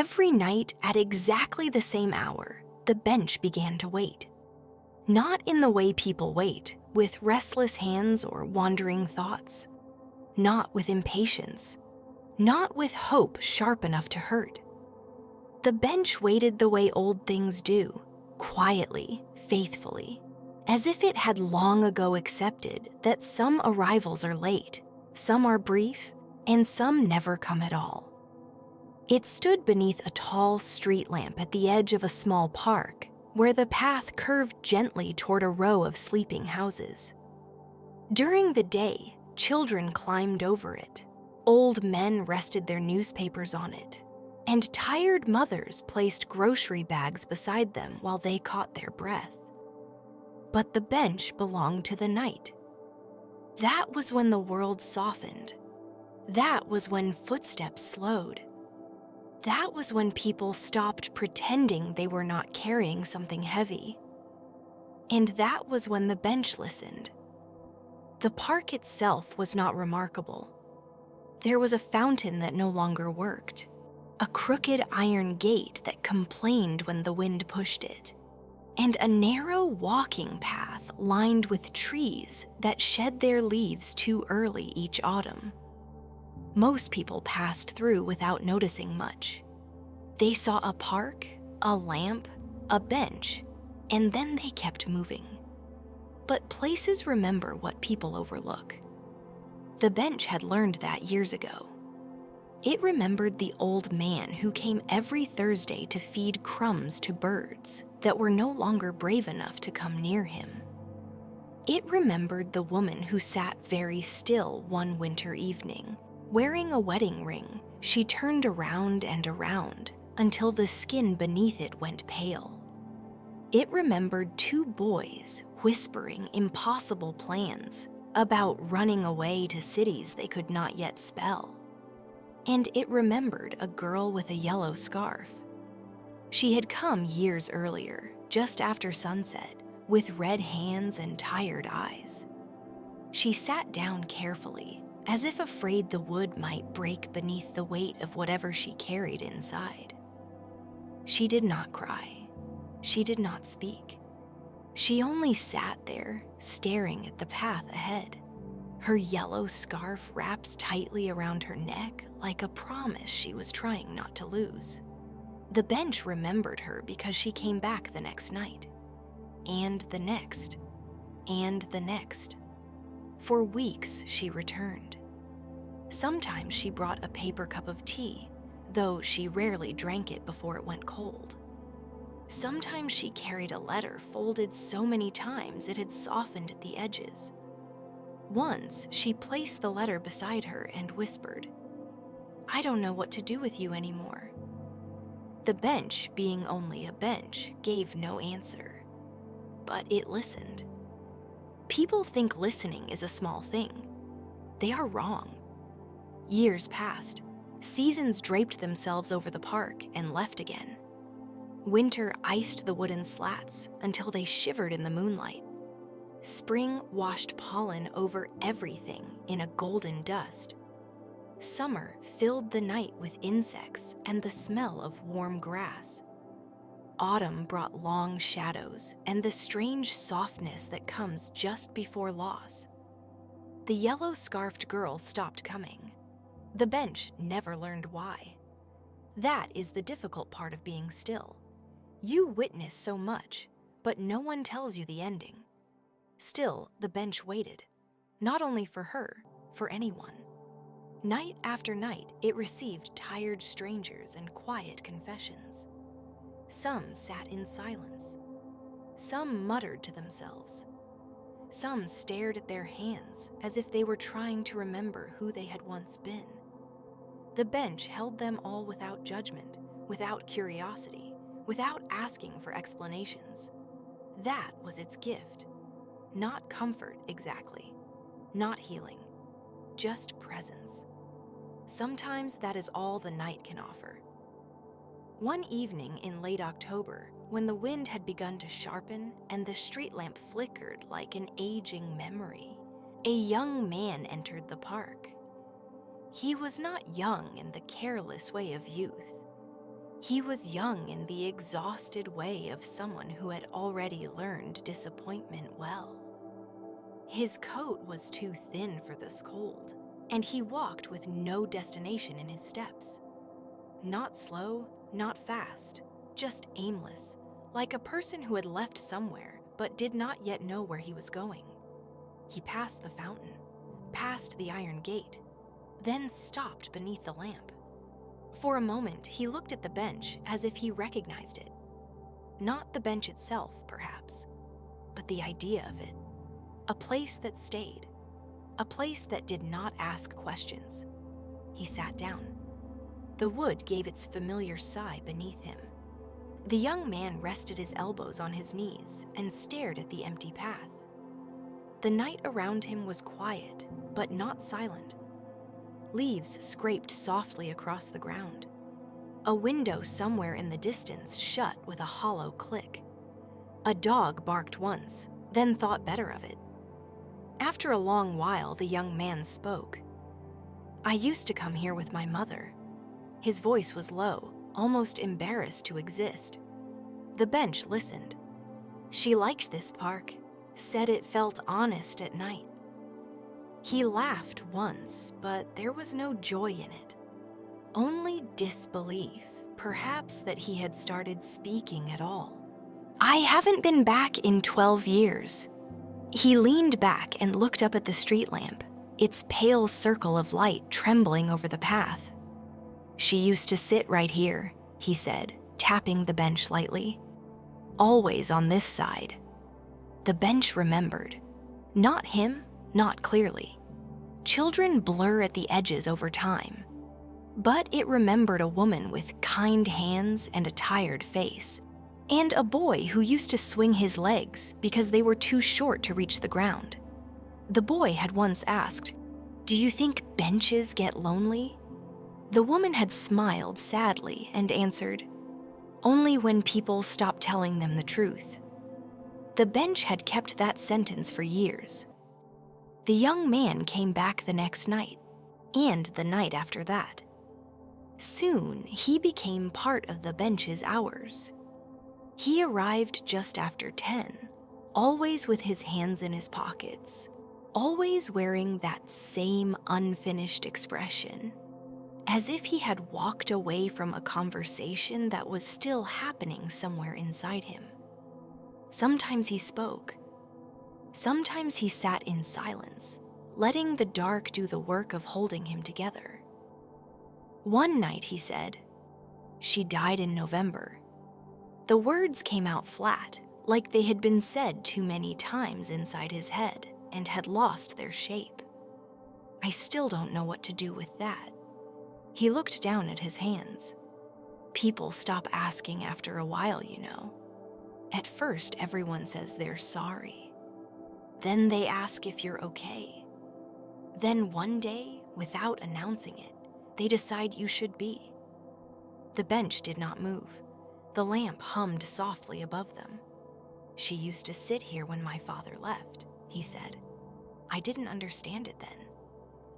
Every night at exactly the same hour, the bench began to wait. Not in the way people wait, with restless hands or wandering thoughts. Not with impatience. Not with hope sharp enough to hurt. The bench waited the way old things do, quietly, faithfully, as if it had long ago accepted that some arrivals are late, some are brief, and some never come at all. It stood beneath a tall street lamp at the edge of a small park, where the path curved gently toward a row of sleeping houses. During the day, children climbed over it, old men rested their newspapers on it, and tired mothers placed grocery bags beside them while they caught their breath. But the bench belonged to the night. That was when the world softened. That was when footsteps slowed. That was when people stopped pretending they were not carrying something heavy. And that was when the bench listened. The park itself was not remarkable. There was a fountain that no longer worked, a crooked iron gate that complained when the wind pushed it, and a narrow walking path lined with trees that shed their leaves too early each autumn. Most people passed through without noticing much. They saw a park, a lamp, a bench, and then they kept moving. But places remember what people overlook. The bench had learned that years ago. It remembered the old man who came every Thursday to feed crumbs to birds that were no longer brave enough to come near him. It remembered the woman who sat very still one winter evening. Wearing a wedding ring, she turned around and around until the skin beneath it went pale. It remembered two boys whispering impossible plans about running away to cities they could not yet spell. And it remembered a girl with a yellow scarf. She had come years earlier, just after sunset, with red hands and tired eyes. She sat down carefully, as if afraid the wood might break beneath the weight of whatever she carried inside. She did not cry. She did not speak. She only sat there, staring at the path ahead. Her yellow scarf wrapped tightly around her neck like a promise she was trying not to lose. The bench remembered her because she came back the next night. And the next. And the next. For weeks, she returned. Sometimes she brought a paper cup of tea, though she rarely drank it before it went cold. Sometimes she carried a letter folded so many times it had softened at the edges. Once, she placed the letter beside her and whispered, "I don't know what to do with you anymore." The bench, being only a bench, gave no answer, but it listened. People think listening is a small thing. They are wrong. Years passed. Seasons draped themselves over the park and left again. Winter iced the wooden slats until they shivered in the moonlight. Spring washed pollen over everything in a golden dust. Summer filled the night with insects and the smell of warm grass. Autumn brought long shadows and the strange softness that comes just before loss. The yellow-scarfed girl stopped coming. The bench never learned why. That is the difficult part of being still. You witness so much, but no one tells you the ending. Still, the bench waited, not only for her, for anyone. Night after night, it received tired strangers and quiet confessions. Some sat in silence. Some muttered to themselves. Some stared at their hands as if they were trying to remember who they had once been. The bench held them all without judgment, without curiosity, without asking for explanations. That was its gift. Not comfort, exactly. Not healing. Just presence. Sometimes that is all the night can offer. One evening in late October, when the wind had begun to sharpen and the street lamp flickered like an aging memory, a young man entered the park. He was not young in the careless way of youth. He was young in the exhausted way of someone who had already learned disappointment well. His coat was too thin for this cold, and he walked with no destination in his steps. Not slow, not fast, just aimless, like a person who had left somewhere but did not yet know where he was going. He passed the fountain, passed the iron gate, then stopped beneath the lamp. For a moment, he looked at the bench as if he recognized it. Not the bench itself, perhaps, but the idea of it. A place that stayed, a place that did not ask questions. He sat down. The wood gave its familiar sigh beneath him. The young man rested his elbows on his knees and stared at the empty path. The night around him was quiet, but not silent. Leaves scraped softly across the ground. A window somewhere in the distance shut with a hollow click. A dog barked once, then thought better of it. After a long while, the young man spoke. "I used to come here with my mother." His voice was low, almost embarrassed to exist. The bench listened. "She liked this park, said it felt honest at night." He laughed once, but there was no joy in it. Only disbelief, perhaps that he had started speaking at all. "I haven't been back in 12 years. He leaned back and looked up at the street lamp, its pale circle of light trembling over the path. "She used to sit right here," he said, tapping the bench lightly. "Always on this side." The bench remembered. Not him, not clearly. Children blur at the edges over time. But it remembered a woman with kind hands and a tired face, and a boy who used to swing his legs because they were too short to reach the ground. The boy had once asked, "Do you think benches get lonely?" The woman had smiled sadly and answered, "Only when people stop telling them the truth." The bench had kept that sentence for years. The young man came back the next night, and the night after that. Soon, he became part of the bench's hours. He arrived just after 10, always with his hands in his pockets, always wearing that same unfinished expression, as if he had walked away from a conversation that was still happening somewhere inside him. Sometimes he spoke. Sometimes he sat in silence, letting the dark do the work of holding him together. One night he said, "She died in November." The words came out flat, like they had been said too many times inside his head and had lost their shape. I still don't know what to do with that. He looked down at his hands. People stop asking after a while, you know. At first, everyone says they're sorry. Then they ask if you're okay. Then one day, without announcing it, they decide you should be. The bench did not move. The lamp hummed softly above them. "She used to sit here when my father left," he said. "I didn't understand it then.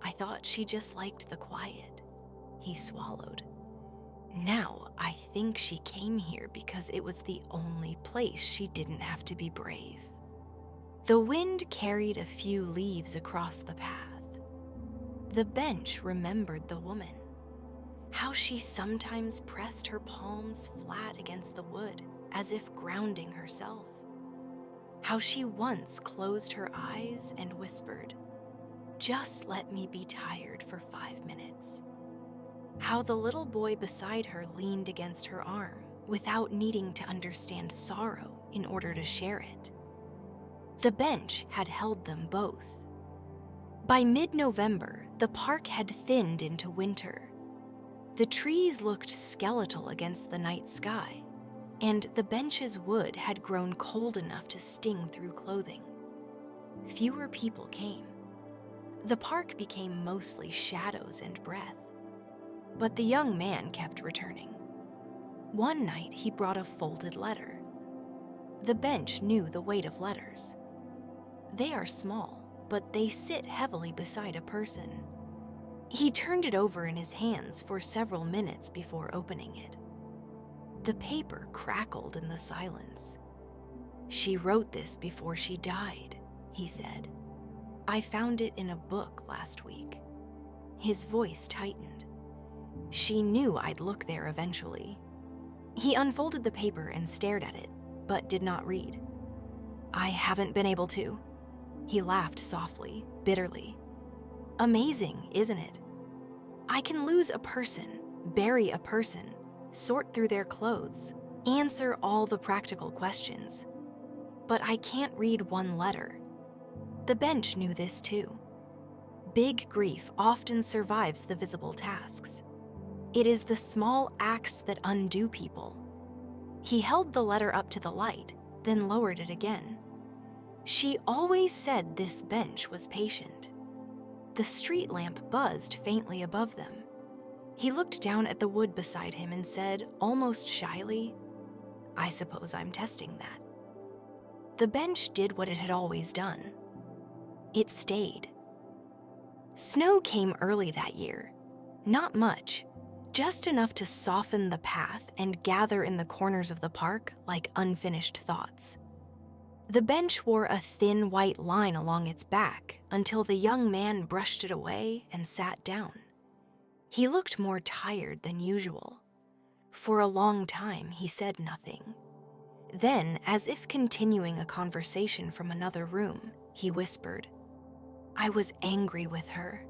I thought she just liked the quiet." He swallowed. "Now I think she came here because it was the only place she didn't have to be brave." The wind carried a few leaves across the path. The bench remembered the woman, how she sometimes pressed her palms flat against the wood as if grounding herself, how she once closed her eyes and whispered, "Just let me be tired for 5 minutes." How the little boy beside her leaned against her arm without needing to understand sorrow in order to share it. The bench had held them both. By mid-November, the park had thinned into winter. The trees looked skeletal against the night sky, and the bench's wood had grown cold enough to sting through clothing. Fewer people came. The park became mostly shadows and breath. But the young man kept returning. One night he brought a folded letter. The bench knew the weight of letters. They are small, but they sit heavily beside a person. He turned it over in his hands for several minutes before opening it. The paper crackled in the silence. "She wrote this before she died," he said. "I found it in a book last week." His voice tightened. "She knew I'd look there eventually." He unfolded the paper and stared at it, but did not read. "I haven't been able to." He laughed softly, bitterly. "Amazing, isn't it? I can lose a person, bury a person, sort through their clothes, answer all the practical questions. But I can't read one letter." The bench knew this too. Big grief often survives the visible tasks. It is the small acts that undo people. He held the letter up to the light, then lowered it again. She always said this bench was patient. The street lamp buzzed faintly above them. He looked down at the wood beside him and said, almost shyly, "I suppose I'm testing that." The bench did what it had always done. It stayed. Snow came early that year. Not much, just enough to soften the path and gather in the corners of the park like unfinished thoughts. The bench wore a thin white line along its back until the young man brushed it away and sat down. He looked more tired than usual. For a long time, he said nothing. Then, as if continuing a conversation from another room, he whispered, "I was angry with her."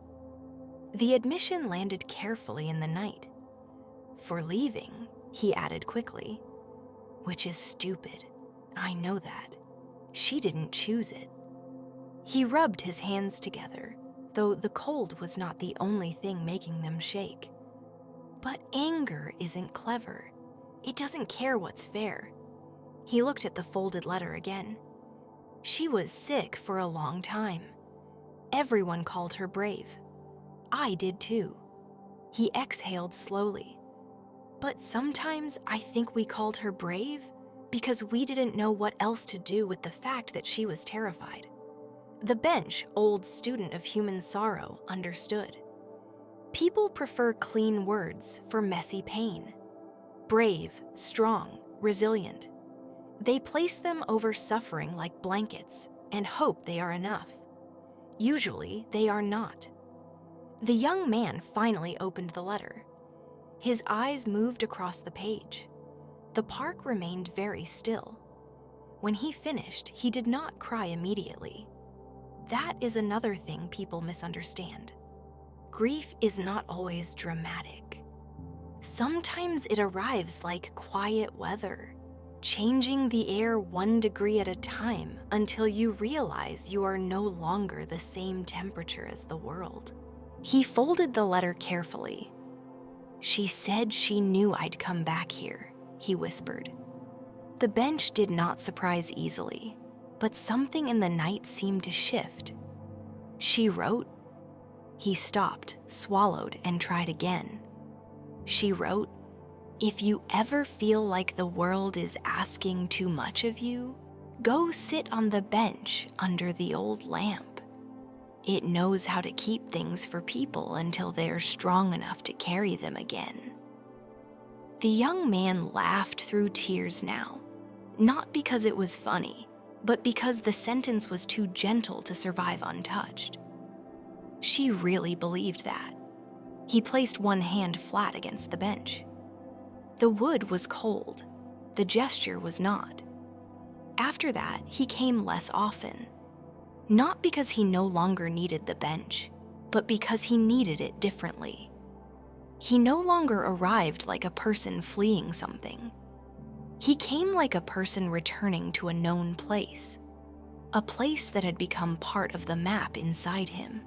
The admission landed carefully in the night. "For leaving," he added quickly, "which is stupid. I know that. She didn't choose it." He rubbed his hands together, though the cold was not the only thing making them shake. But anger isn't clever. It doesn't care what's fair. He looked at the folded letter again. She was sick for a long time. Everyone called her brave. I did too. He exhaled slowly. But sometimes I think we called her brave because we didn't know what else to do with the fact that she was terrified. The bench, old student of human sorrow, understood. People prefer clean words for messy pain. Brave, strong, resilient. They place them over suffering like blankets and hope they are enough. Usually, they are not. The young man finally opened the letter. His eyes moved across the page. The park remained very still. When he finished, he did not cry immediately. That is another thing people misunderstand. Grief is not always dramatic. Sometimes it arrives like quiet weather, changing the air 1 degree at a time until you realize you are no longer the same temperature as the world. He folded the letter carefully. "She said she knew I'd come back here," he whispered. The bench did not surprise easily, but something in the night seemed to shift. "She wrote?" He stopped, swallowed, and tried again. "She wrote, 'If you ever feel like the world is asking too much of you, go sit on the bench under the old lamp. It knows how to keep things for people until they're strong enough to carry them again.'" The young man laughed through tears now, not because it was funny, but because the sentence was too gentle to survive untouched. She really believed that. He placed one hand flat against the bench. The wood was cold. The gesture was not. After that, he came less often. Not because he no longer needed the bench, but because he needed it differently. He no longer arrived like a person fleeing something. He came like a person returning to a known place, a place that had become part of the map inside him.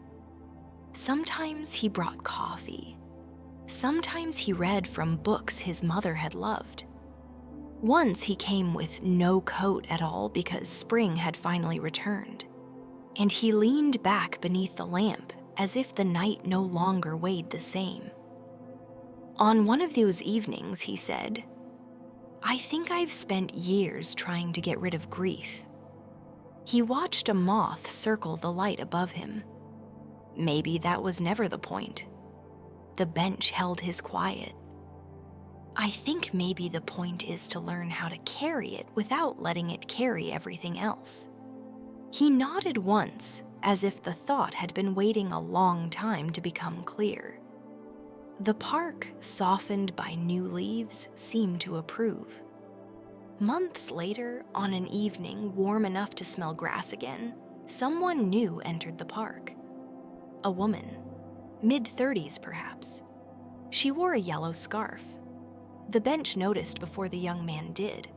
Sometimes he brought coffee. Sometimes he read from books his mother had loved. Once he came with no coat at all because spring had finally returned, and he leaned back beneath the lamp as if the night no longer weighed the same. On one of those evenings, he said, "I think I've spent years trying to get rid of grief." He watched a moth circle the light above him. Maybe that was never the point. The bench held his quiet. I think maybe the point is to learn how to carry it without letting it carry everything else. He nodded once, as if the thought had been waiting a long time to become clear. The park, softened by new leaves, seemed to approve. Months later, on an evening warm enough to smell grass again, someone new entered the park. A woman, mid-30s perhaps. She wore a yellow scarf. The bench noticed before the young man did.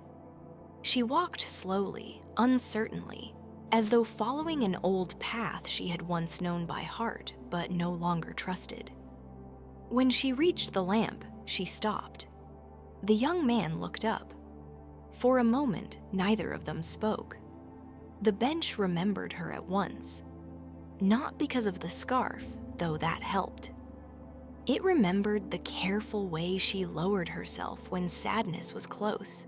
She walked slowly, uncertainly, as though following an old path she had once known by heart but no longer trusted. When she reached the lamp, she stopped. The young man looked up. For a moment, neither of them spoke. The bench remembered her at once. Not because of the scarf, though that helped. It remembered the careful way she lowered herself when sadness was close.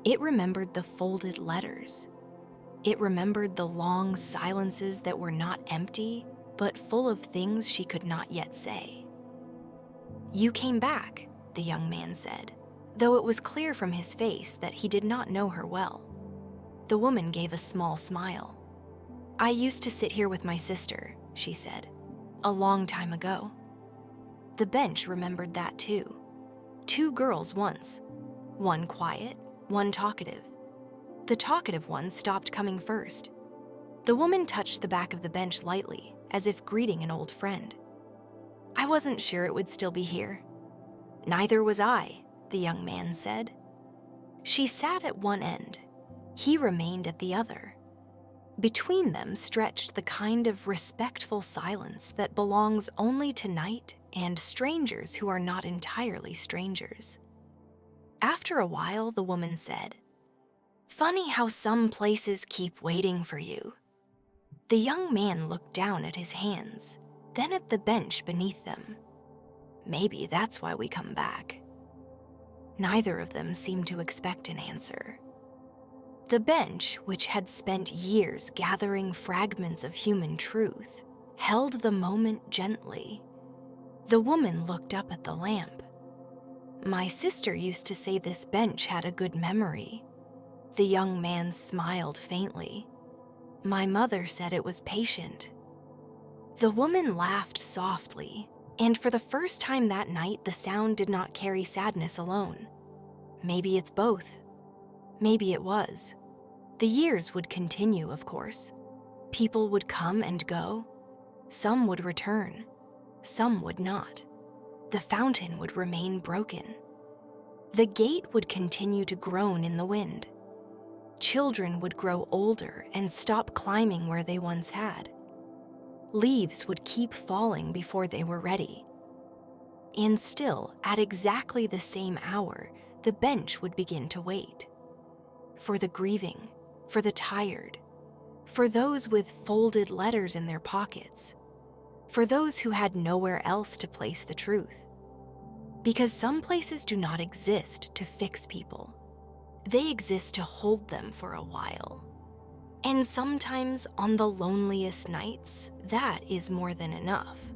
It remembered the folded letters. It remembered the long silences that were not empty, but full of things she could not yet say. "You came back," the young man said, though it was clear from his face that he did not know her well. The woman gave a small smile. "I used to sit here with my sister," she said, "a long time ago." The bench remembered that too. 2 girls once, one quiet, one talkative. The talkative one stopped coming first. The woman touched the back of the bench lightly, as if greeting an old friend. "I wasn't sure it would still be here." "Neither was I," the young man said. She sat at one end. He remained at the other. Between them stretched the kind of respectful silence that belongs only to night and strangers who are not entirely strangers. After a while, the woman said, "Funny how some places keep waiting for you." The young man looked down at his hands, then at the bench beneath them. "Maybe that's why we come back." Neither of them seemed to expect an answer. The bench, which had spent years gathering fragments of human truth, held the moment gently. The woman looked up at the lamp. "My sister used to say this bench had a good memory." The young man smiled faintly. "My mother said it was patient." The woman laughed softly, and for the first time that night, the sound did not carry sadness alone. Maybe it's both. Maybe it was. The years would continue, of course. People would come and go. Some would return. Some would not. The fountain would remain broken. The gate would continue to groan in the wind. Children would grow older and stop climbing where they once had. Leaves would keep falling before they were ready. And still, at exactly the same hour, the bench would begin to wait. For the grieving, for the tired, for those with folded letters in their pockets, for those who had nowhere else to place the truth. Because some places do not exist to fix people. They exist to hold them for a while. And sometimes on the loneliest nights, that is more than enough.